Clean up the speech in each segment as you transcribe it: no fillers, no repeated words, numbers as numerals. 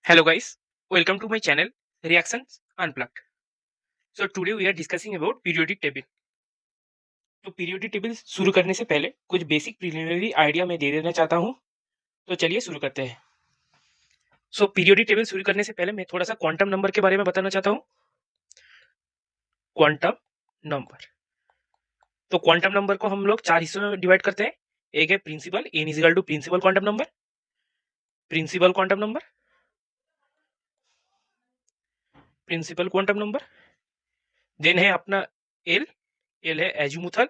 Hello guys, welcome to my channel Reactions Unplugged. So today we are discussing about periodic table. तो periodic table शुरू करने से पहले कुछ बेसिक प्रिलिमिनरी आइडिया मैं दे देना चाहता हूँ। तो चलिए शुरू करते हैं। सो पीरियोडिक टेबल शुरू करने से पहले मैं थोड़ा सा क्वांटम नंबर के बारे में बताना चाहता हूँ। क्वांटम नंबर, तो क्वांटम नंबर को हम लोग 4 हिस्सों में डिवाइड करते हैं। एक है principal, n is equal to principal quantum number, principal quantum number, principal quantum number. Then है अपना एल, एल है azimuthal,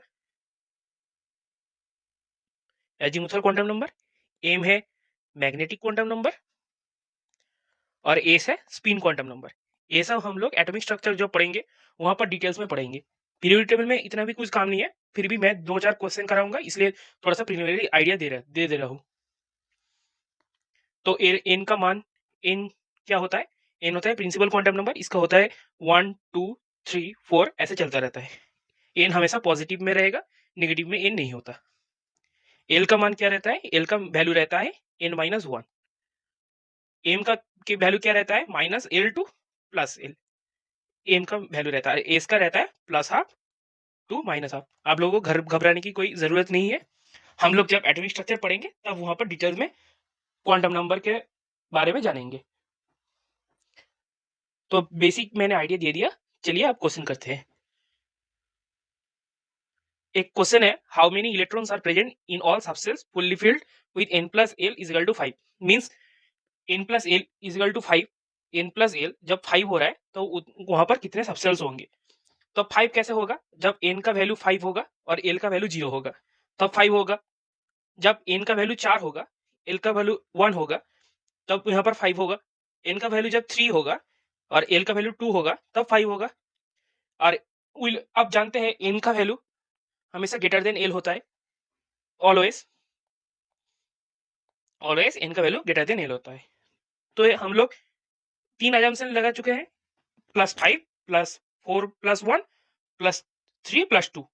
azimuthal quantum number. M है मैग्नेटिक क्वांटम नंबर और एस है स्पिन क्वांटम नंबर। ये सब हम लोग एटॉमिक स्ट्रक्चर जो पढ़ेंगे वहां पर डिटेल्स में पढ़ेंगे। पीरियोडिक टेबल में इतना भी कुछ काम नहीं है, फिर भी मैं 2-4 क्वेश्चन कराऊंगा, इसलिए थोड़ा सा प्रिलिमिनरी आइडिया दे रहा हूँ। तो एन का मान, एन क्या होता है? एन होता है प्रिंसिपल क्वांटम नंबर। इसका होता है 1 2 3 4 ऐसे चलता रहता है। एन हमेशा पॉजिटिव में रहेगा, नेगेटिव में एन नहीं होता। एल का मान क्या रहता है? एल का वैल्यू रहता है n-1। एम का वैल्यू क्या रहता है? -L2 plus L. एम का वैल्यू रहता है, एस का रहता है +12 टू -12। आप लोगों को घबराने की कोई जरूरत नहीं है। हम लोग जब एटॉमिक स्ट्रक्चर पढ़ेंगे तब वहां पर डिटेल में क्वांटम नंबर के बारे में जानेंगे। तो बेसिक मैंने आइडिया दे दिया, चलिए आप क्वेश्चन करते हैं। एक क्वेश्चन है, how many electrons are present in all subshells fully filled with n plus L is equal to 5। Means n plus L is equal to 5। n plus L जब 5 हो रहा है तो वहां पर कितने सबसेल्स होंगे? तो 5 कैसे होगा? जब n का वैल्यू 5 होगा और l का वैल्यू 0 होगा तब 5 होगा। जब n का वैल्यू 4 होगा, l का वैल्यू 1 होगा, तब यहाँ पर 5 होगा। n का वैल्यू जब 3 होगा और l का वैल्यू 2 होगा तब 5 होगा। और अब जानते हैं n का वैल्यू हमेशा ग्रेटर देन l होता है। ऑलवेज ऑलवेज n का वैल्यू ग्रेटर देन l होता है। तो हम लोग 3 अजम्पशन लगा चुके हैं, +5 +4 +1 +3 +2।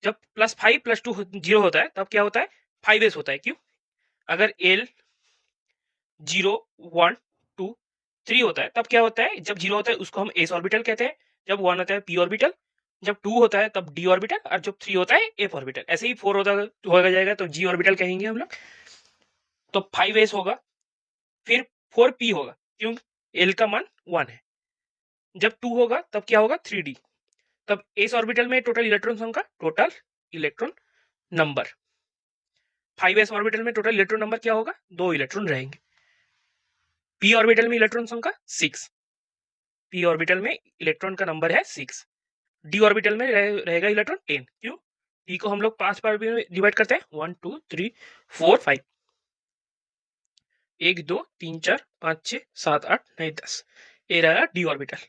जब +5 +2 0 होता है तब क्या होता है? 5s होता है। क्यों? अगर l 0 1 2 3 होता है तब क्या होता है? जब 0 होता है उसको हम s ऑर्बिटल कहते हैं, जब 1 होता है p ऑर्बिटल, जब 2 होता है तब d ऑर्बिटल, और जब 3 होता है f ऑर्बिटल। ऐसे ही 4 होगा जाएगा तो g ऑर्बिटल कहेंगे हम लोग। तो 5s होगा, फिर 4p होगा। क्यों? l का मान 1 है। जब 2 होगा तब क्या होगा? 3d। तब s ऑर्बिटल में टोटल इलेक्ट्रॉन संख्या, total electron number. 5s orbital में टोटल इलेक्ट्रॉन नंबर क्या होगा? 2 इलेक्ट्रॉन रहेंगे। p ऑर्बिटल में इलेक्ट्रॉन संख्या 6। p ऑर्बिटल में इलेक्ट्रॉन का नंबर है 6। d ऑर्बिटल में रहेगा इलेक्ट्रॉन 10। क्यों? d को हम लोग 5 बार डिवाइड करते हैं, 1 2 3 4 5। 1 2 3 4 5 6 7 8 9 10। ये रहा d ऑर्बिटल।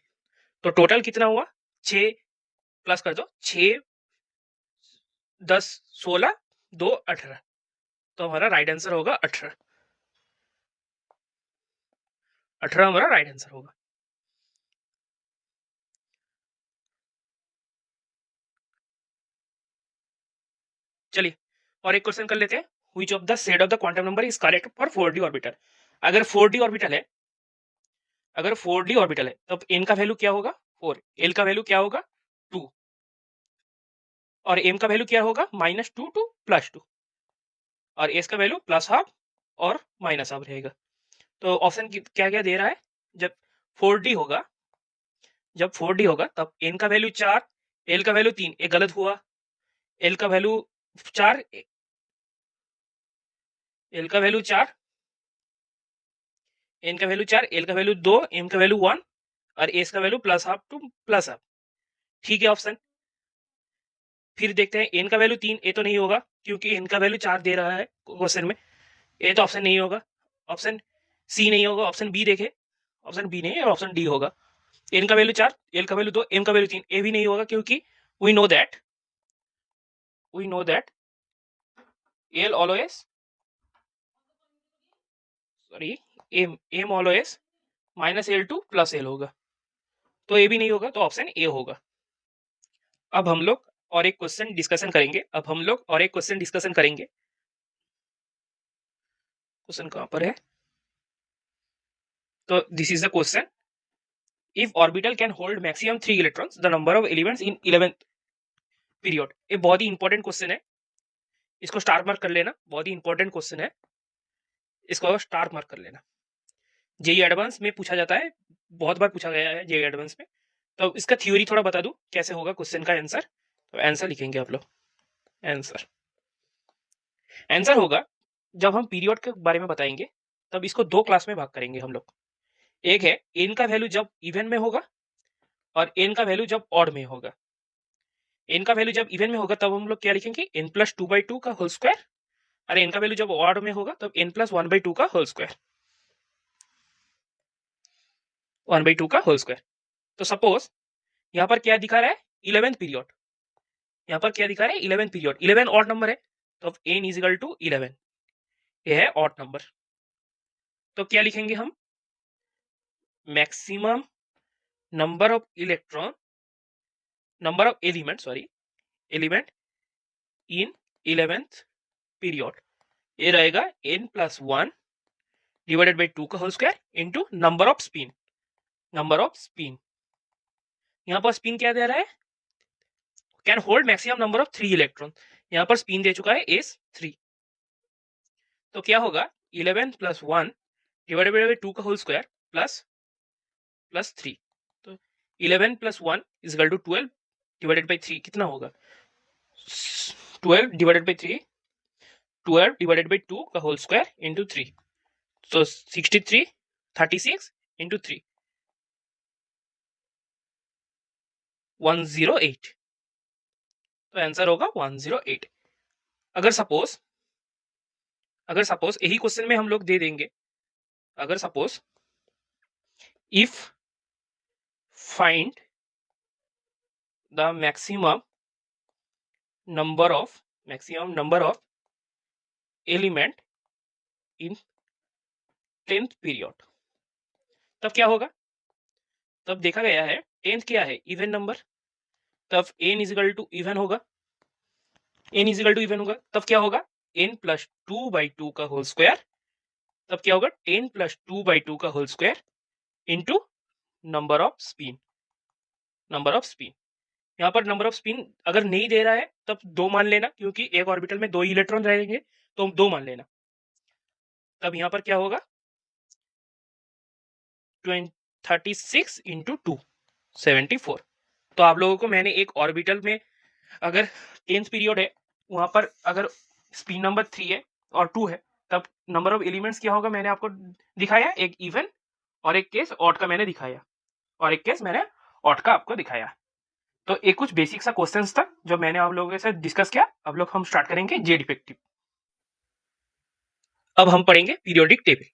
तो टोटल कितना हुआ? 6 प्लस कर दो, 6 10 16 2 18। तो हमारा राइट आंसर होगा 18। 18 हमारा राइट आंसर होगा। चलिए और एक क्वेश्चन कर लेते हैं। Which of the set of the quantum number is correct for 4d orbital? अगर 4d ऑर्बिटल है, अगर 4d ऑर्बिटल है तब n का वैल्यू क्या होगा? 4। l का वैल्यू क्या होगा? 2। और m का वैल्यू क्या होगा? -2 टू +2। और s का वैल्यू +12 और -12 रहेगा। तो ऑप्शन क्या क्या दे रहा है? जब 4d होगा, जब 4d होगा तब n का वैल्यू 4, l का वैल्यू 3। ये गलत हुआ। l का वैल्यू 4, l का वैल्यू 4, n का वैल्यू 4, l का वैल्यू 2, m का वैल्यू 1 और s का वैल्यू +12 टू +12। ठीक है ऑप्शन। फिर देखते हैं n का वैल्यू 3। ये तो नहीं होगा क्योंकि n का वैल्यू 4 दे रहा है क्वेश्चन में। ये तो ऑप्शन नहीं होगा। ऑप्शन सी नहीं होगा। ऑप्शन बी देखे, ऑप्शन बी नहीं है, ऑप्शन डी होगा। n का वैल्यू 4, l का वैल्यू 2, m का वैल्यू 3। ए भी नहीं होगा क्योंकि we know that l always, sorry, m always -L2 + l होगा। तो ये भी नहीं होगा, तो ऑप्शन ए होगा। अब हम लोग और एक क्वेश्चन डिस्कशन करेंगे। क्वेश्चन कहां पर है? तो this is the question, if orbital can hold maximum 3 electrons the number of elements in 11th period. ये बहुत ही इंपॉर्टेंट क्वेश्चन है, इसको स्टार मार्क कर लेना, बहुत ही इंपॉर्टेंट क्वेश्चन है, इसको स्टार मार्क कर लेना। जेई एडवांस में पूछा जाता है, बहुत बार पूछा गया है जेई एडवांस में। तो इसका थ्योरी थोड़ा बता दूं कैसे होगा क्वेश्चन का आंसर। तो आंसर लिखेंगे आप लोग, आंसर होगा, जब हम पीरियड के बारे में बताएंगे तब इसको दो क्लास में भाग करेंगे हम लोग। एक है एन का वैल्यू जब इवन में होगा और एन का वैल्यू जब ऑड में होगा। एन का वैल्यू जब इवन में होगा तब हम लोग क्या लिखेंगे, एन प्लस 2/2 का होल स्क्वायर, और एन का वैल्यू जब ऑड में होगा तब एन प्लस 1/2 का होल स्क्वायर, 1/2 का होल स्क्वायर। तो सपोज यहाँ पर क्या दिखा रहा है, 11th पीरियड, यहाँ पर क्या दिखा रहा है 11th पीरियड, 11 ऑड नंबर है, तो अब n इज इक्वल टू 11, ये है ऑड नंबर। तो क्या लिखेंगे हम, maximum number of electron, number of element, sorry element in 11th period, ये रहेगा n प्लस 1 डिवाइडेड बाई 2 का whole square into number of spin, number of spin. यहाँ पर स्पिन क्या दे रहा है, can hold maximum number of 3 electron, यहाँ पर स्पिन दे चुका है s3। तो क्या होगा 11 प्लस 1 डिवाइडेड बाई 2 का होल स्क्वायर प्लस 3। तो 11 plus 1 is equal to 12 divided by 3, कितना होगा 12 डिवाइडेड बाई 3, 12 डिवाइडेड बाई 2 का होल स्क्वायर इंटू 3, तो 63, 36 इंटू 3, 108। तो आंसर होगा 108। अगर सपोज यही क्वेश्चन में हम लोग दे देंगे, अगर suppose if find the maximum number of element in 10th period, तब क्या होगा, तब देखा गया है 10th क्या है इवन नंबर, तब n is equal to even होगा, तब क्या होगा n प्लस 2/2 का होल स्क्वायर, तब क्या होगा 10 प्लस 2/2 का whole square into number of spin, यहाँ पर नंबर ऑफ स्पिन अगर नहीं दे रहा है तब 2 मान लेना, क्योंकि एक ऑर्बिटल में 2 इलेक्ट्रॉन रहेंगे तो 2 मान लेना। तब यहाँ पर क्या होगा 36 इंटू 2 74। तो आप लोगों को मैंने एक ऑर्बिटल में अगर 10th पीरियड है, वहां पर अगर स्पिन नंबर 3 है और 2 है, तब नंबर ऑफ एलिमेंट्स क्या होगा मैंने आपको दिखाया, एक इवन और एक केस ऑड का मैंने दिखाया, और एक केस मैंने ऑड का आपको दिखाया। तो एक कुछ बेसिक सा क्वेश्चंस था जो मैंने आप लोगों के साथ डिस्कस किया। अब लोग हम स्टार्ट करेंगे जेड इफेक्टिव। अब हम पढ़ेंगे पीरियोडिक टेबल।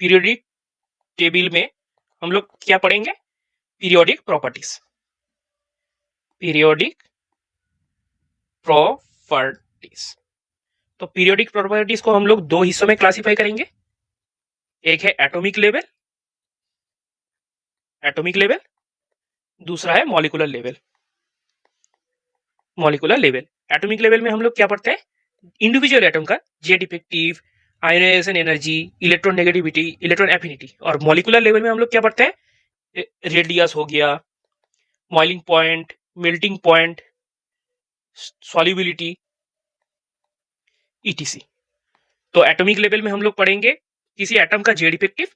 पीरियोडिक टेबल में हम लोग क्या पढ़ेंगे, पीरियोडिक प्रॉपर्टीज। तो पीरियोडिक प्रॉपर्टीज को हम लोग 2 हिस्सों में क्लासिफाई करेंगे, एक है एटॉमिक लेवल, दूसरा है मॉलिक्यूलर लेवल। एटॉमिक लेवल में हम लोग क्या पढ़ते हैं, इंडिविजुअल एटम का Z effective, ionisation energy, electron negativity, electron affinity. और मॉलिक्यूलर लेवल में हम लोग क्या पढ़ते हैं, रेडियस हो गया, boiling point, melting point, solubility, ETC. तो एटॉमिक लेवल में हम लोग पढ़ेंगे किसी एटम का जेड इफेक्टिव,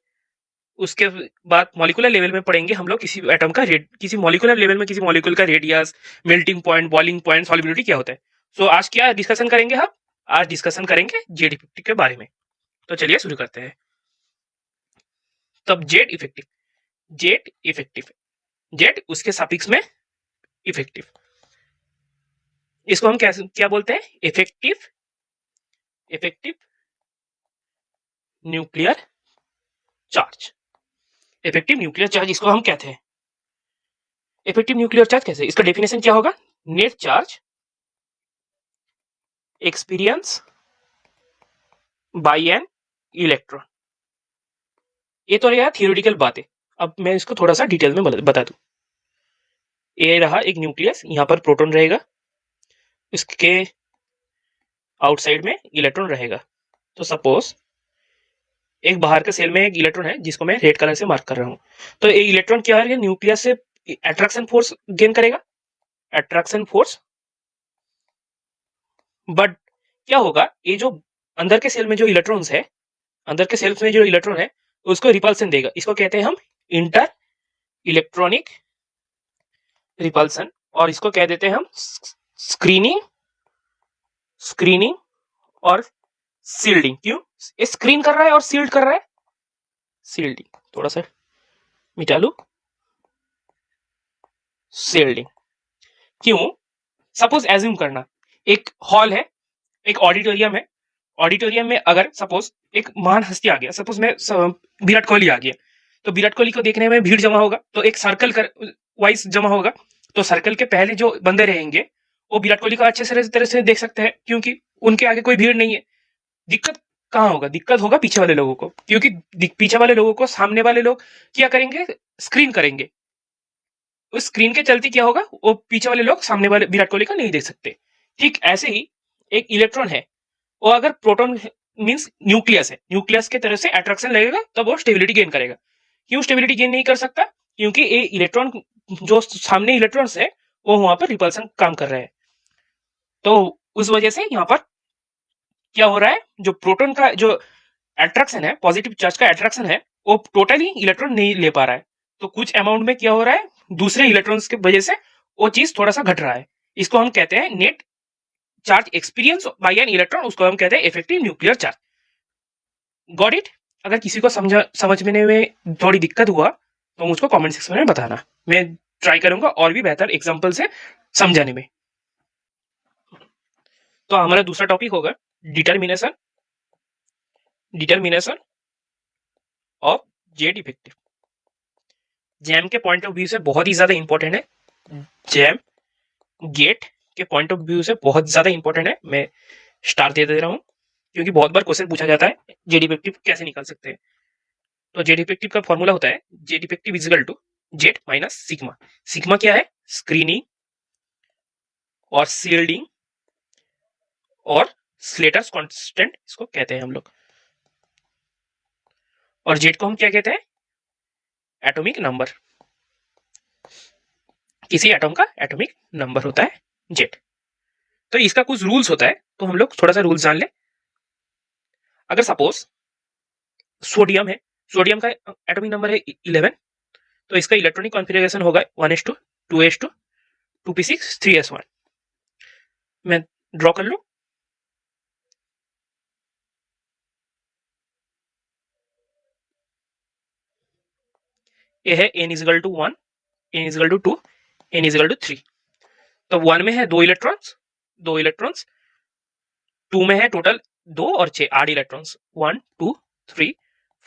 उसके बाद मॉलिक्यूलर लेवल में पढ़ेंगे हम लोग किसी एटम का किसी मॉलिक्यूलर लेवल में किसी मॉलिक्यूल का radius, melting point, boiling point, solubility क्या होता है। सो आज क्या डिस्कशन करेंगे हम, आज डिस्कशन करेंगे जेड इफेक्टिव के बारे में। तो चलिए शुरू करते हैं। तब जेड उसके सापेक्ष में इफेक्टिव, इसको हम क्या बोलते हैं, इफेक्टिव न्यूक्लियर चार्ज। इसको हम कहते हैं इफेक्टिव न्यूक्लियर चार्ज। कैसे, इसका डेफिनेशन क्या होगा, net charge experience by an electron. ये तो रहा थियोरेटिकल बात है, अब मैं इसको थोड़ा सा डिटेल में बता दूं। ये रहा एक न्यूक्लियस, यहाँ पर प्रोटॉन रहेगा, इसके आउटसाइड में इलेक्ट्रॉन रहेगा। तो सपोज एक बाहर के सेल में एक इलेक्ट्रॉन है जिसको मैं रेड कलर से मार्क कर रहा हूं। तो ये इलेक्ट्रॉन क्या है, न्यूक्लियस से अट्रैक्शन फोर्स गेन करेगा, अट्रैक्शन फोर्स। बट क्या होगा, ये जो अंदर के सेल में जो इलेक्ट्रॉन्स है, अंदर के सेल्स में जो इलेक्ट्रॉन है उसको रिपल्सन देगा। इसको कहते हैं हम इंटर इलेक्ट्रॉनिक रिपल्सन, और इसको कह देते हैं हम स्क्रीनिंग, स्क्रीनिंग और सील्डिंग। क्यों ये स्क्रीन कर रहा है और सील्ड कर रहा है? सील्डिंग, थोड़ा सा मिटा लो, सील्डिंग। क्यों? सपोज एज्यूम करना एक हॉल है, एक ऑडिटोरियम है, ऑडिटोरियम में अगर सपोज एक महान हस्ती आ गया, सपोज मैं विराट कोहली आ गया, तो विराट कोहली को देखने में भीड़ जमा होगा, तो एक सर्कल कर वाइज जमा होगा। तो सर्कल के पहले जो बंदे रहेंगे वो विराट कोहली को अच्छे से तरह से देख सकते हैं, क्योंकि उनके आगे कोई भीड़ नहीं है। दिक्कत कहाँ होगा? दिक्कत होगा पीछे वाले लोगों को, क्योंकि पीछे वाले लोगों को सामने वाले लोग क्या करेंगे, स्क्रीन करेंगे। उस स्क्रीन के चलते क्या होगा, वो पीछे वाले लोग सामने वाले विराट कोहली का नहीं देख सकते। ठीक ऐसे ही एक इलेक्ट्रॉन है, वो अगर प्रोटॉन मींस न्यूक्लियस है, न्यूक्लियस के तरफ से अट्रैक्शन लगेगा तब वो स्टेबिलिटी गेन करेगा। क्यों स्टेबिलिटी गेन नहीं कर सकता? क्योंकि ये इलेक्ट्रॉन जो सामने इलेक्ट्रॉन्स है वो वहां पर रिपल्सन काम कर रहा है। तो उस वजह से यहाँ पर क्या हो रहा है, जो प्रोटॉन का जो अट्रैक्शन है, पॉजिटिव चार्ज का अट्रैक्शन है, वो टोटली इलेक्ट्रॉन नहीं ले पा रहा है। तो कुछ अमाउंट में क्या हो रहा है, दूसरे इलेक्ट्रॉन्स की वजह से वो चीज थोड़ा सा घट रहा है। इसको हम कहते हैं net charge experience by an electron, उसको हम कहते हैं effective nuclear charge. Got it? अगर किसी को समझने में थोड़ी दिक्कत हुआ तो मुझको कमेंट सेक्शन में बताना, मैं ट्राई करूंगा और भी बेहतर एग्जांपल से समझाने में। तो हमारा दूसरा टॉपिक होगा determination, determination of Z effective. Jam के पॉइंट ऑफ व्यू से बहुत ही ज्यादा इंपॉर्टेंट है, जैम गेट के पॉइंट ऑफ व्यू से बहुत ज्यादा इंपॉर्टेंट है। मैं स्टार दे रहा हूं क्योंकि बहुत बार क्वेश्चन पूछा जाता है जेड इफेक्टिव कैसे निकाल सकते हैं। तो जेड इफेक्टिव का फॉर्मूला होता है Z effective is equal to Z minus sigma. Sigma क्या है? स्क्रीनिंग और सील्डिंग और स्लेटर्स कांस्टेंट इसको कहते हैं हम लोग। और जेड को हम क्या कहते हैं? एटॉमिक नंबर, किसी एटॉम का एटॉमिक नंबर होता है जेड। तो इसका कुछ रूल्स होता है, तो हम लोग थोड़ा सा रूल्स जान ले। अगर सपोज सोडियम है, सोडियम का एटॉमिक नंबर है 11, तो इसका इलेक्ट्रॉनिक कॉन्फ़िगरेशन होगा 1s2 2s2 2p6 3s1। मैं ड्रॉ कर लूं, ये है n is equal to 1, n is equal to 2, n is equal to 3। तो 1 में है 2 इलेक्ट्रॉन्स, 2 इलेक्ट्रॉन्स, 2 में है टोटल 2 और 6 8 इलेक्ट्रॉन्स, 1 2 3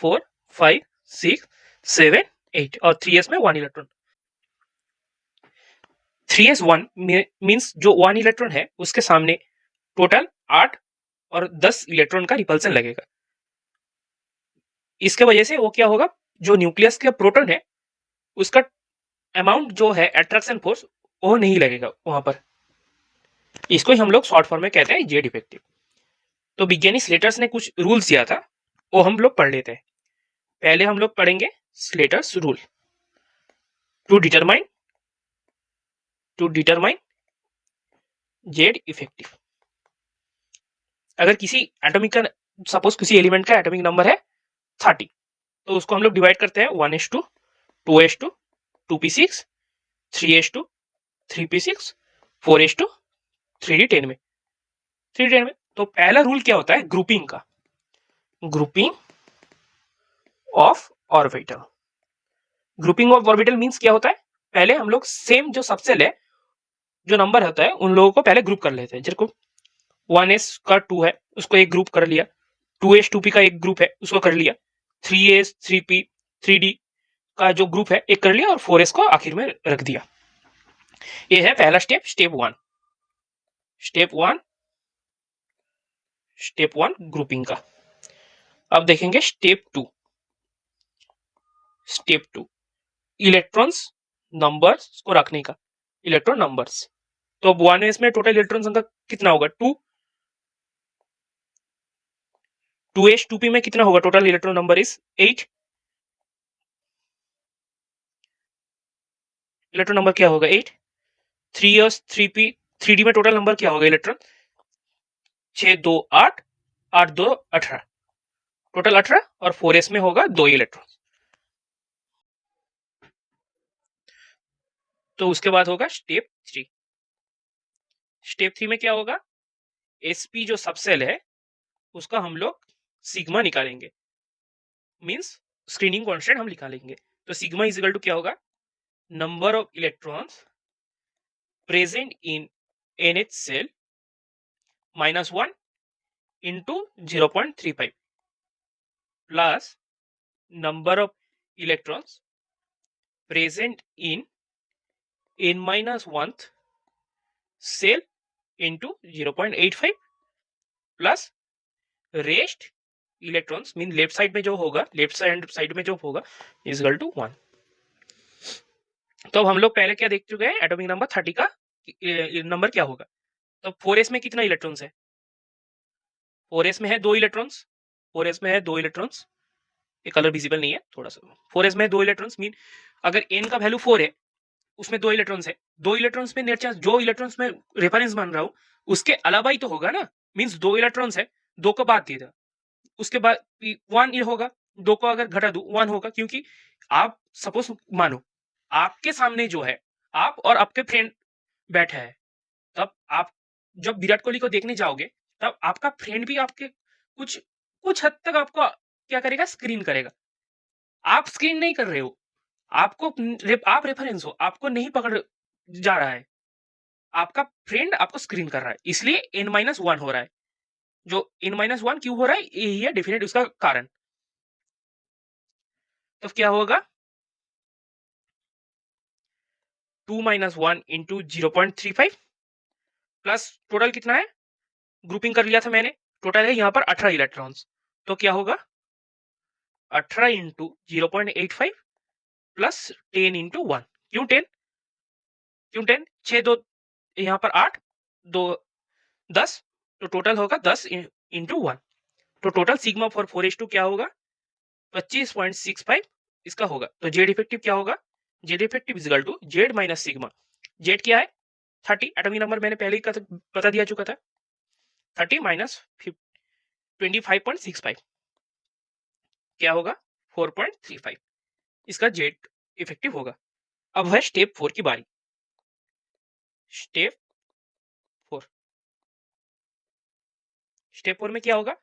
4 5 6 7 8, और 3s में 1 इलेक्ट्रॉन। 3s1 मींस जो 1 इलेक्ट्रॉन है उसके सामने टोटल 8 और 10 इलेक्ट्रॉन का रिपल्सन लगेगा। इसके वजह से वो क्या होगा, जो न्यूक्लियस का प्रोटॉन है उसका अमाउंट जो है अट्रैक्शन फोर्स वो नहीं लगेगा वहां पर। इसको ही हम लोग शॉर्ट फॉर्म में कहते हैं जेड इफेक्टिव। तो विज्ञानी स्लेटर्स ने कुछ रूल्स दिया था, वो हम लोग पढ़ लेते हैं। पहले हम लोग पढ़ेंगे Slater's rule to determine Z effective. अगर किसी एटॉमिक का सपोज किसी एलिमेंट का एटॉमिक नंबर है 30, तो उसको हम लोग डिवाइड करते हैं 1s2 2s2 2p6 3s2 3p6 4s2 3d10 में, 3d10 में। तो पहला रूल क्या होता है ग्रुपिंग का, grouping of orbital. Grouping of orbital means क्या होता है, पहले हम लोग सेम जो सबसेल है जो नंबर होता है उन लोगों को पहले ग्रुप कर लेते हैं। जैसे 1s का 2 है उसको एक ग्रुप कर लिया, 2s 2p का एक ग्रुप है उसको कर लिया, 3s 3p 3d का जो ग्रुप है एक कर लिया, और 4s को आखिर में रख दिया। ये है पहला स्टेप, स्टेप 1, स्टेप 1 ग्रुपिंग का। अब देखेंगे स्टेप 2, स्टेप 2 इलेक्ट्रॉन्स नंबर्स को रखने का, इलेक्ट्रॉन नंबर्स। तो 1s में टोटल इलेक्ट्रॉन संख्या कितना होगा 2, 2s2p में कितना होगा? Total electron number is 8। Electron number क्या होगा? 8। 3s3p 3d में टोटल नंबर क्या होगा इलेक्ट्रॉन? 6 2 8 8 2 18, टोटल 18, और 4s में होगा 2 इलेक्ट्रॉन। तो उसके बाद होगा स्टेप 3। स्टेप 3 में क्या होगा? sp जो सबसेल है उसका हम लोग सिग्मा निकालेंगे, मींस स्क्रीनिंग कांस्टेंट हम निकालेंगे। तो सिग्मा इज इक्वल टू क्या होगा? Number of electrons present in NH cell -1 into 0.35 plus number of electrons present in N-1th cell into 0.85 plus rest electrons mean left side में जो होगा, left side में जो होगा इज इक्वल टू 1। तो अब हम लोग पहले क्या देख चुके हैं? एटॉमिक नंबर 30 का नंबर क्या होगा। तो 4s में कितना इलेक्ट्रॉन्स है? 4s में है 2 इलेक्ट्रॉन्स। 4s में है 2 इलेक्ट्रॉन्स, ये कलर विजिबल नहीं है थोड़ा सा। 4s में 2 इलेक्ट्रॉन्स मीन अगर n का वैल्यू 4 है उसमें 2 इलेक्ट्रॉन्स है। 2 इलेक्ट्रॉन्स में नेट चार्ज, जो इलेक्ट्रॉन्स में रेफरेंस मान रहा हूं उसके अलावा ही तो होगा ना, मींस 2 इलेक्ट्रॉन्स है, 2 को बात दिया, उसके बाद 1 ये होगा, 2 को अगर घटा दूं 1 होगा, क्योंकि आप सपोज मानो आपके सामने जो है, आप और आपके फ्रेंड बैठा है, तब आप जब विराट कोहली को देखने जाओगे तब आपका फ्रेंड भी आपके कुछ कुछ हद तक आपको क्या करेगा? स्क्रीन करेगा। आप स्क्रीन नहीं कर रहे हो, आपको आप रेफरेंस हो, आपको नहीं पकड़ जा रहा है, आपका फ्रेंड आपको स्क्रीन कर रहा है, इसलिए n-1 हो रहा है। जो n-1 क्यों हो रहा है यही है डेफिनेट उसका कारण। तो क्या होगा? 2 - 1 इंटू 0.35 प्लस टोटल कितना है? ग्रुपिंग कर लिया था मैंने, टोटल है यहाँ पर 18 इलेक्ट्रॉन्स। तो क्या होगा? 18 इंटू 0.85 प्लस 10 इंटू 1। क्यों 10? क्यों 10? 6 2 यहाँ पर 8 2 10, तो टोटल होगा 10 इंटू 1। तो टोटल सिग्मा फॉर 4s2 क्या होगा? 25.65 इसका होगा। तो जेड इफेक्टिव क्या होगा? Z effective is equal to Z minus sigma. Z क्या है? 30, एटॉमिक नंबर मैंने पहले ही बता दिया चुका था। 30 माइनस 25.65 क्या होगा? 4.35, इसका जेड इफेक्टिव होगा। अब है स्टेप 4 की बारी। स्टेप 4, स्टेप 4 में क्या होगा?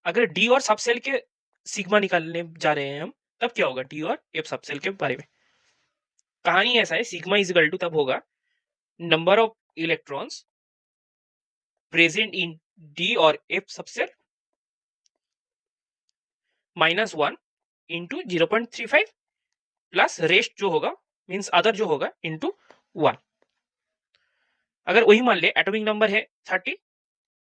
अगर डी और सबसेल के सिग्मा निकालने जा रहे हैं हम, तब क्या होगा? डी और एफ सबसेल के बारे में कहानी ऐसा है, सिग्मा इज इक्वल टू तब होगा number of electrons present in D और F subshell -1 into 0.35 plus rest जो होगा मींस अदर जो होगा इंटू 1। अगर वही मान ले एटॉमिक नंबर है 30,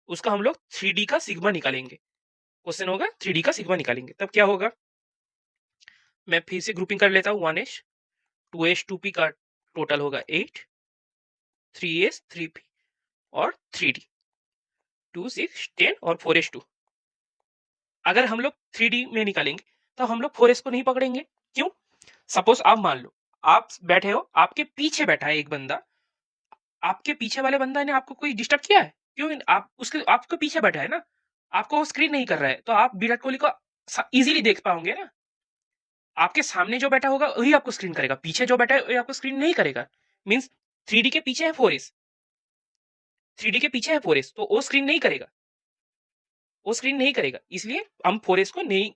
उसका हम लोग 3D का सिग्मा निकालेंगे। क्वेश्चन होगा 3D का सिग्मा निकालेंगे, तब क्या होगा? मैं फिर से ग्रुपिंग कर लेता हूँ। 1s 2s 2p का टोटल होगा 8, 3s 3p और 3d 2 6 10 और 4s2। अगर हम लोग 3D में निकालेंगे तो हम लोग 4s को नहीं पकड़ेंगे। क्यों? सपोज आप मान लो आप बैठे हो, आपके पीछे बैठा है एक बंदा, आपके पीछे वाले बंदा ने आपको कोई डिस्टर्ब किया है? क्यों? आप उसके आपके पीछे बैठा है ना, आपको वो स्क्रीन नहीं कर रहा है, तो आप विराट कोहली को इजीली देख पाओगे ना। आपके सामने जो बैठा होगा वही आपको स्क्रीन करेगा, पीछे जो बैठा है वही आपको स्क्रीन नहीं करेगा। मींस 3D के पीछे है 4s, 3D के पीछे है 4s, तो वो स्क्रीन नहीं करेगा, वो स्क्रीन नहीं करेगा, इसलिए हम 4s को नहीं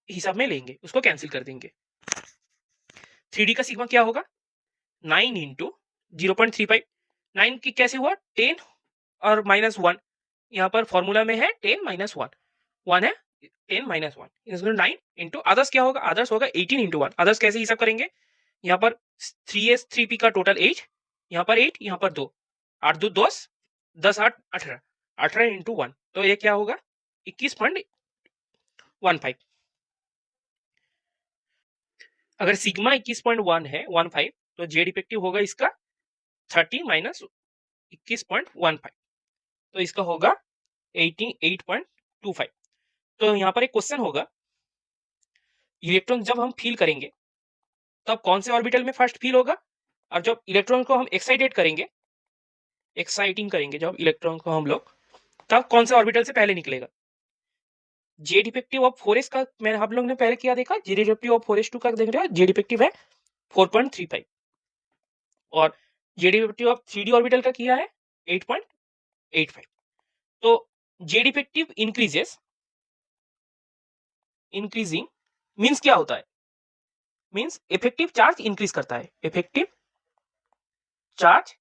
हिसाब में लेंगे, उसको कैंसिल कर देंगे। 3D का सिग्मा क्या होगा? 9 इंटू 0.35। 9 की कैसे हुआ? 10 और -1, यहाँ पर फॉर्मूला में है 10 - 1, 1 है 10 - 1 इसको 9 इंटू अदर्स क्या होगा? अदर्स होगा 18 इंटू 1। अदर्स कैसे हिसाब करेंगे? यहाँ पर 3s 3p का टोटल 8, यहाँ पर 8, यहाँ पर 2, 8 2 10 10 8 18, 18 इंटू 1, तो ये क्या होगा? 21.15। अगर सिग्मा 21.1 है 15, तो जेड इफेक्टिव होगा इसका 30 माइनस 21.15, तो इसका होगा 88.25। तो यहाँ पर एक क्वेश्चन होगा, इलेक्ट्रॉन जब हम फील करेंगे तब कौन से ऑर्बिटल में फर्स्ट फील होगा, और जब इलेक्ट्रॉन को हम एक्साइटिंग करेंगे जब इलेक्ट्रॉन को हम लोग, तब कौन से ऑर्बिटल से पहले निकलेगा। जेड इफेक्टिव ऑफ 4s का मैंने आप लोग ने पहले किया देखा, जेड इफेक्टिव ऑफ 4s2 का देख रहे हैं, जेड इफेक्टिव है 4.35 और Z effective of 3d orbital का किया है 8.85। तो जेड इफेक्टिव इंक्रीजिंग मींस क्या होता है, मींस इफेक्टिव चार्ज इंक्रीज करता है, effective charge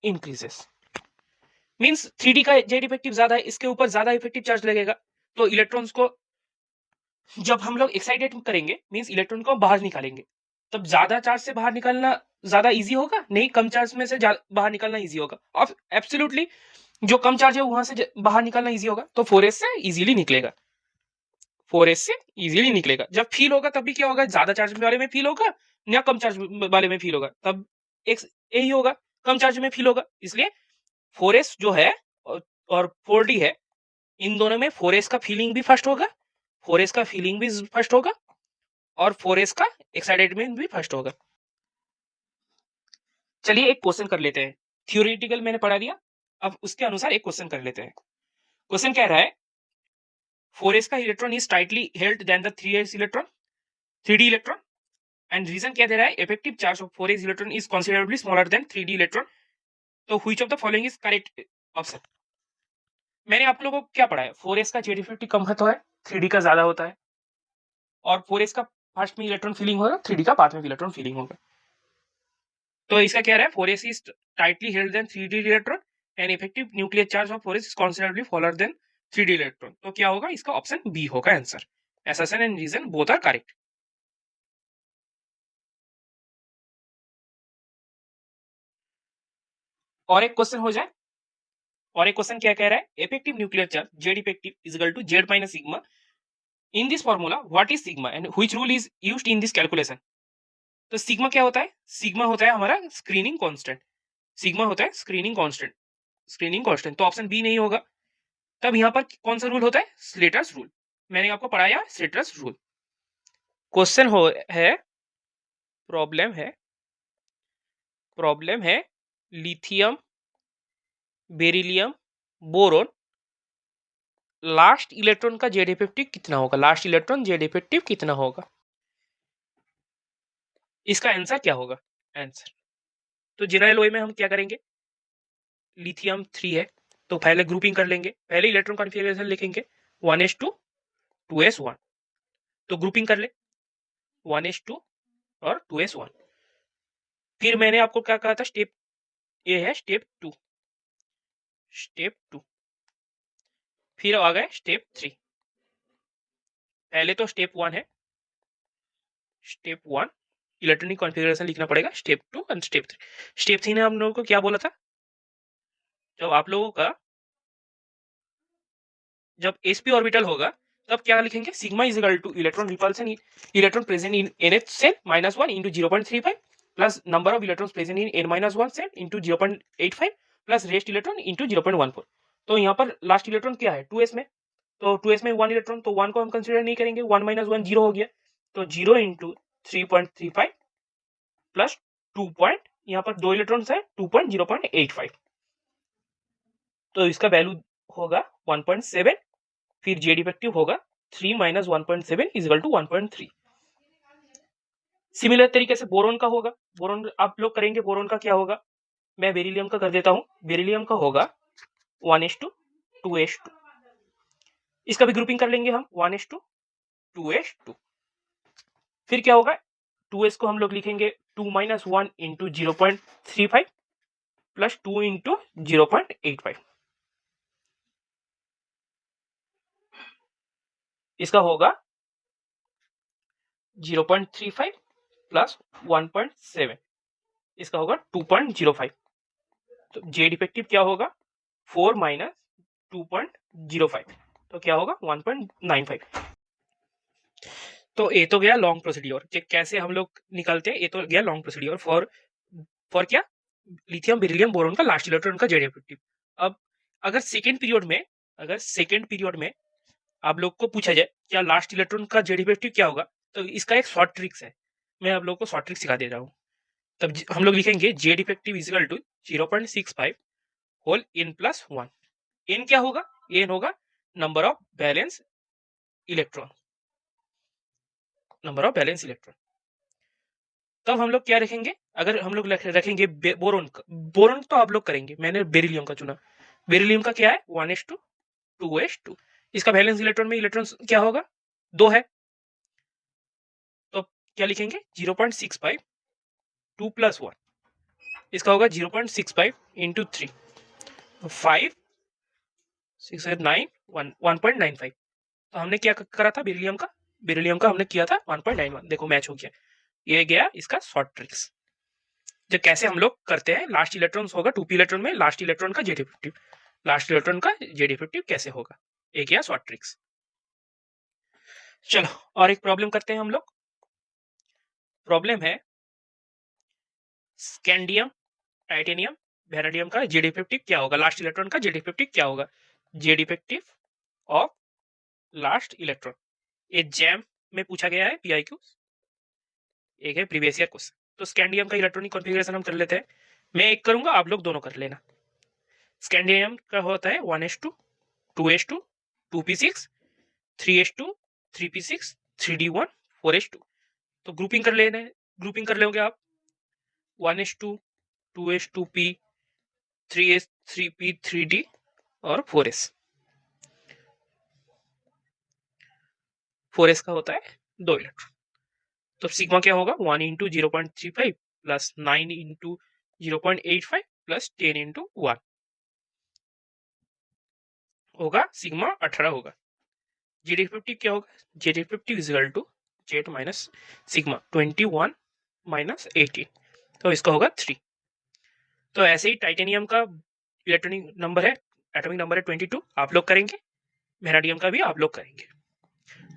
increases means 3d का जेड इफेक्टिव ज्यादा है, इसके ऊपर ज्यादा इफेक्टिव चार्ज लगेगा, तो इलेक्ट्रॉन्स को जब हम लोग एक्साइटेड करेंगे मींस इलेक्ट्रॉन को बाहर निकालेंगे, तब ज्यादा चार्ज से बाहर निकालना ज्यादा इजी होगा, नहीं कम चार्ज में से बाहर निकालना इजी होगा। और एब्सोल्युटली जो कम चार्ज है वहां से बाहर निकालना इजी होगा, तो 4s से इजीली निकलेगा, 4s से इजीली निकलेगा। जब फील होगा तब भी क्या होगा, ज्यादा चार्ज वाले में फील होगा या कम चार्ज वाले में फील होगा, तब एक यही होगा, कम चार्ज में फील होगा। इसलिए 4s जो है और 4d है, इन दोनों में 4s का फीलिंग भी फर्स्ट होगा, 4s का फीलिंग भी फर्स्ट होगा और 4s का एक्साइटेडमेंट भी फर्स्ट होगा। चलिए एक क्वेश्चन कर लेते हैं, थ्योरेटिकल मैंने पढ़ा दिया, अब उसके अनुसार एक क्वेश्चन कर लेते हैं। क्वेश्चन कह रहा है 4s का electron is tightly held than the 3d electron and reason क्या दे रहा है, effective charge of 4s electron is considerably smaller than 3d electron, तो which of the following is correct option. मैंने आप लोगों को क्या पढ़ा है, 4s का जेड इफेक्टिव कम होता है, 3d का ज्यादा होता है, और 4s का फर्स्ट में इलेक्ट्रॉन फीलिंग होगा, 3d का बाद में इलेक्ट्रॉन फीलिंग होगा। तो इसका क्या रहा है, 4s is tightly held then 3d electron and effective nuclear charge of 4s is considerably smaller than 3d electron, तो क्या होगा, इसका ऑप्शन बी होगा answer. Assertion and reason both are correct. और एक क्वेश्चन हो जाए, और एक क्वेश्चन क्या कह रहा है, effective nuclear charge Z effective is equal to Z minus sigma, in this formula what is sigma and which rule is used in this calculation. तो सिग्मा क्या होता है, सिग्मा होता है हमारा स्क्रीनिंग कांस्टेंट, सिग्मा होता है स्क्रीनिंग कांस्टेंट, तो ऑप्शन बी नहीं होगा। तब यहां पर कौन सा रूल होता है, स्लेटर्स रूल, मैंने आपको पढ़ाया स्लेटर्स रूल। क्वेश्चन है, प्रॉब्लम है lithium beryllium boron last electron का जेड इफेक्टिव कितना होगा, लास्ट इलेक्ट्रॉन जेड इफेक्टिव कितना होगा, इसका आंसर क्या होगा। आंसर तो जनरल वे में हम क्या करेंगे, लिथियम 3 है तो पहले ग्रुपिंग कर लेंगे, पहले इलेक्ट्रॉन कॉन्फ़िगरेशन लिखेंगे 1s2 2s1, तो ग्रुपिंग कर ले 1s2 और 2s1। फिर मैंने आपको क्या कहा था, स्टेप ए है स्टेप 2, फिर आ गए स्टेप 3। पहले तो स्टेप 1 है, स्टेप 1 इलेक्ट्रॉनिक कॉन्फ़िगरेशन लिखना पड़ेगा, स्टेप 2 एंड स्टेप 3। स्टेप 3 ने हम लोगों को क्या बोला था, जब आप लोगों का जब sp ऑर्बिटल होगा तब क्या लिखेंगे, sigma is equal to electron repulsion, electron present in NH shell -1 into 0.35 plus number of electrons present in N-1 shell into 0.85 plus rest electron into 0.14। तो यहाँ पर लास्ट इलेक्ट्रॉन क्या है 2s में, तो 2s में 1 इलेक्ट्रॉन, तो 1 को हम कंसीडर नहीं करेंगे, 1 - 1 0 हो गया, तो 0 into 3.35 प्लस 2 पॉइंट, यहाँ पर 2 इलेक्ट्रॉन्स है 2.0.85, तो इसका वैल्यू होगा 1.7, फिर जेड इफेक्टिव होगा 3 - 1.7 इज इक्वल टू 1.3। सिमिलर तरीके से बोरोन का होगा, बोरोन आप लोग करेंगे, बोरोन का क्या होगा, मैं बेरिलियम का कर देता हूं, बेरिलियम का होगा 1s2 2s2, इसका भी ग्रुपिंग कर लेंगे हम 1s2 2s2। फिर क्या होगा, 2s को हम लोग लिखेंगे 2 - 1 into 0.35 प्लस 2 into 0.85, इसका होगा 0.35 प्लस 1.7, इसका होगा 2.05। तो जेड इफेक्टिव क्या होगा 4 - 2.05, तो क्या होगा 1.95। तो ये तो गया लॉन्ग प्रोसीड्योर, कैसे हम लोग निकालते हैं, ये तो गया लॉन्ग प्रोसीड्योर फॉर क्या, लिथियम बेरिलियम बोरोन का लास्ट इलेक्ट्रॉन का जेड इफेक्टिव। अब अगर सेकेंड पीरियड में अगर सेकेंड पीरियड में आप लोग को पूछा जाए क्या लास्ट इलेक्ट्रॉन का जेड इफेक्टिव क्या होगा, तो इसका एक शॉर्ट ट्रिक्स है, मैं आप लोग को शॉर्ट ट्रिक सिखा दे रहा हूँ। तब हम लोग लिखेंगे Z effective is equal to 0.65 whole n plus 1। n क्या होगा? n होगा number of valence electron, number of valence electron. तब हम लोग क्या रखेंगे? अगर हम लोग रखेंगे बोरोन, बोरोन तो आप लोग करेंगे, मैंने बेरिलियम का चुना। बेरिलियम का क्या है? 1s2 2s2। इसका बैलेंस इलेक्ट्रॉन में इलेक्ट्रॉन क्या होगा? 2 है, तो क्या लिखेंगे? 0.65 2 प्लस 1, इसका होगा 0.65 इंटू 3 5 6 9 1.95। तो हमने क्या करा था बेरिलियम का? बेरिलियम का हमने किया था 1.91। देखो मैच हो गया, ये गया इसका शॉर्ट ट्रिक्स। जो कैसे हम लोग करते हैं, लास्ट इलेक्ट्रॉन होगा 2p इलेक्ट्रॉन में, लास्ट इलेक्ट्रॉन का जेड इफेक्टिव, लास्ट इलेक्ट्रॉन का जेड इफेक्टिव कैसे होगा, एक गया शॉर्ट ट्रिक्स। चलो और एक प्रॉब्लम करते हैं हम लोग। प्रॉब्लम है स्कैंडियम टाइटेनियम वेनेडियम का जेड इफेक्टिव क्या होगा, लास्ट इलेक्ट्रॉन का जेड इफेक्टिव क्या होगा? Z effective of last electron, ये जैम में पूछा गया है पीआईक्यू, एक है प्रीवियस ईयर क्वेश्चन। तो स्कैंडियम का इलेक्ट्रॉनिक कॉन्फ़िगरेशन हम कर लेते हैं, मैं एक करूंगा, आप लोग दोनों कर लेना। स्कैंडियम का होता है 1s2 2s2 2p6 3s2 3p6 3d1 4s2। तो ग्रुपिंग कर लेना, ग्रुपिंग कर लोगे आप 1s2 2s2p 3s 3p 3d और 4s। 4s का होता है 2 इलेक्ट्रॉन। तो सिग्मा क्या होगा? 1 into 0.35 plus 9 into 0.85 plus 10 into 1 होगा सिग्मा 18 होगा। जेड इफेक्टिव क्या होगा? Z effective is equal to Z minus sigma 21 minus 18, तो इसका होगा 3। तो ऐसे ही टाइटेनियम का इलेक्ट्रॉनिक नंबर है, एटॉमिक नंबर है 22, आप लोग करेंगे। वेनेडियम का भी आप लोग करेंगे।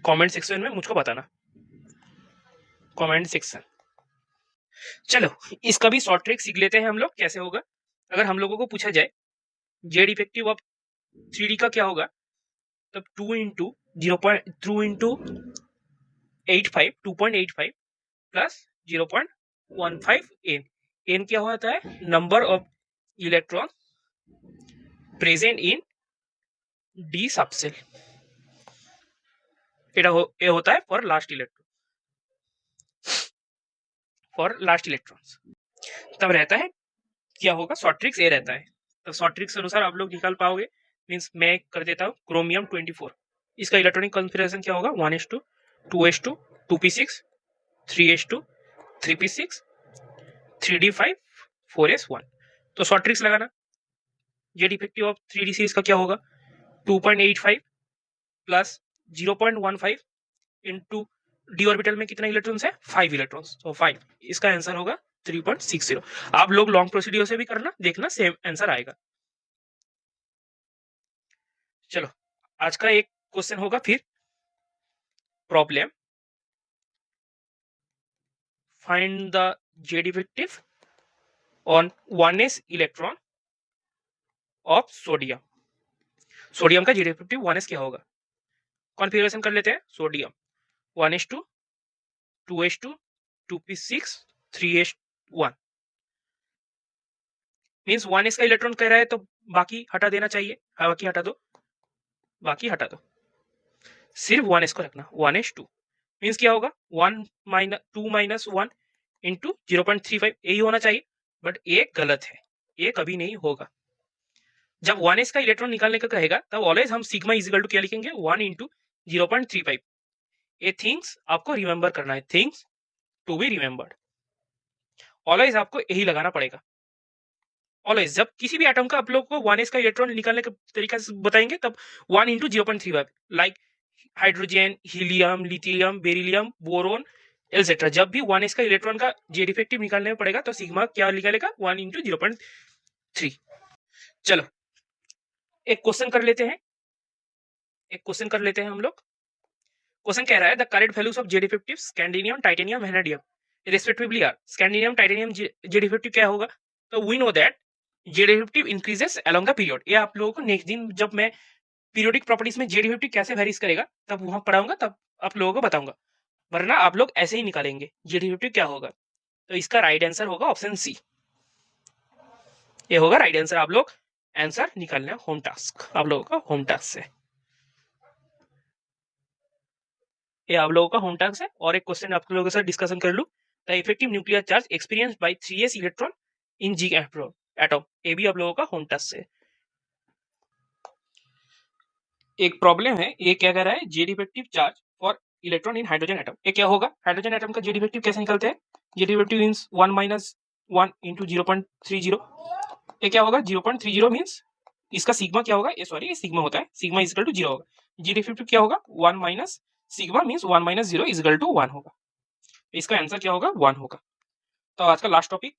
कमेंट सेक्शन में मुझको बताना, कमेंट सेक्शन। चलो इसका भी शॉर्ट ट्रिक सीख लेते हैं हम लोग, कैसे होगा। अगर हम लोगों को पूछा जाए जेड इफेक्टिव ऑफ 3D का क्या होगा, तब 2 इंटू 2.85 प्लस 0.15 एन। एन क्या होता है? Number of electron present in D subshell, ये होता है for last electron, for last electrons. तब रहता है क्या होगा? शॉर्ट ट्रिक्स ए रहता है। तो शॉर्ट ट्रिक्स अनुसार आप लोग निकाल पाओगे। मींस मैं कर देता हूँ क्रोमियम 24, इसका इलेक्ट्रॉनिक कॉन्फ़िगरेशन क्या होगा? 1s2 2s2 2p6 3s2 3p6 3d5 4s1। तो शॉर्ट ट्रिक्स लगाना। Z effective of 3D series का क्या होगा? 2.85 प्लस 0.15 इंटू डी ऑर्बिटल में कितना इलेक्ट्रॉन्स है? 5 इलेक्ट्रॉन्स, तो 5, इसका आंसर होगा 3.60। आप लोग लॉन्ग प्रोसीड्यूर से भी करना, देखना सेम आंसर आएगा। चलो आज का एक क्वेश्चन होगा फिर, problem find the Z effective on 1s electron of sodium. Sodium का जेड इफेक्टिव 1s क्या होगा? कॉन्फ़िगरेशन कर लेते हैं। Sodium 1s2 2s2 2p6 3s1। Means 1s का इलेक्ट्रॉन कह रहा है तो बाकी हटा देना चाहिए, बाकी हटा दो, बाकी हटा दो, सिर्फ 1s को रखना। 1s2 मींस क्या होगा? 1 माइनस 2 माइनस 1 इंटू 0.35, यही होना चाहिए, बट ये गलत है, ये कभी नहीं होगा। जब 1s का इलेक्ट्रॉन निकालने का कहेगा तब ऑलवेज हम सिग्मा इजिकल टू क्या लिखेंगे? 1 इंटू 0.35। ये थिंग्स आपको रिमेंबर करना है, things to be remembered. Always आपको यही लगाना पड़ेगा। ऑलवेज जब किसी भी एटम का आप लोग को 1s का इलेक्ट्रॉन निकालने का तरीका से बताएंगे तब 1 into 0.35, like hydrogen, helium, lithium, beryllium, boron etcetera. जब भी 1s का इलेक्ट्रॉन का जेड इफेक्टिव निकालने में पड़ेगा तो सिग्मा क्या निकालेगा? 1 इंटू 0.3। चलो एक क्वेश्चन कर लेते हैं, एक क्वेश्चन कर लेते हैं हम लोग। क्वेश्चन कह रहा है the correct values of Z effective scandium titanium vanadium respectively are. Scandium titanium Z effective क्या होगा? तो we know that Z effective increases along the period. ये आप लोगों को नेक्स्ट दिन जब मैं पीरियोडिक प्रॉपर्टीज में जे डेरिवेटिव कैसे वेरीज करेगा तब वहां पढ़ाऊंगा, तब आप लोगों को बताऊंगा, वरना आप लोग ऐसे ही निकालेंगे जे डेरिवेटिव क्या होगा। तो इसका राइट आंसर होगा ऑप्शन सी, ये होगा राइट आंसर। आप लोग आंसर निकालना होम टास्क, आप लोगों का होम टास्क से, ये आप लोगों का होम टास्क है। और एक क्वेश्चन आप लोगों के साथ डिस्कशन कर लूं, the effective nuclear charge experienced by 3s electron in G atom, ये भी आप लोगों का होम टास्क है। एक प्रॉब्लम है, ये क्या कह रहा है, Z effective charge for electron in hydrogen atom, ये क्या होगा, हाइड्रोजन एटम का जे डिफेक्टिव कैसे निकलते हैं, जे डिफेक्टिव मींस 1 माइनस 1 इंटू 0.30, ये क्या होगा 0.30 मींस इसका सिग्मा क्या होगा, ये सॉरी ये सिग्मा होता है, सिग्मा इज इक्वल टू 0 होगा, जे डिफेक्टिव क्या होगा 1 minus sigma means 1 minus 0 is equal to 1 होगा, इसका आंसर क्या होगा 1 होगा। तो आज का लास्ट टॉपिक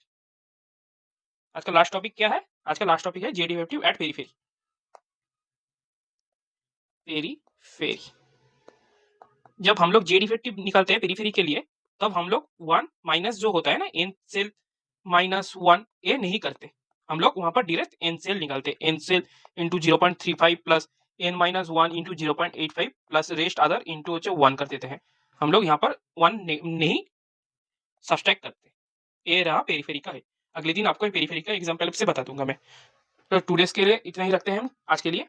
क्या है, आज का लास्ट टॉपिक है जे डिफेक्टिव एट पेरीफेरी। जब हम लोग जे डिफेक्टिव निकालते हैं पेरीफेरी के लिए, तब हम लोग 1 माइनस जो होता है ना एन सेल माइनस 1, ये नहीं करते, हम लोग वहां पर डायरेक्ट एन सेल निकालते, N cell into 0.35 plus N minus 1 into 0.85 plus rest other into 1 कर देते हैं, हम लोग यहाँ पर 1 नहीं सब्सट्रैक्ट करते। ये रहा पेरीफेरी का है, अगले दिन आपको पेरीफेरी का एग्जाम्पल से बता दूंगा मैं। तो टू डेज के लिए इतना ही रखते हैं हम आज के लिए।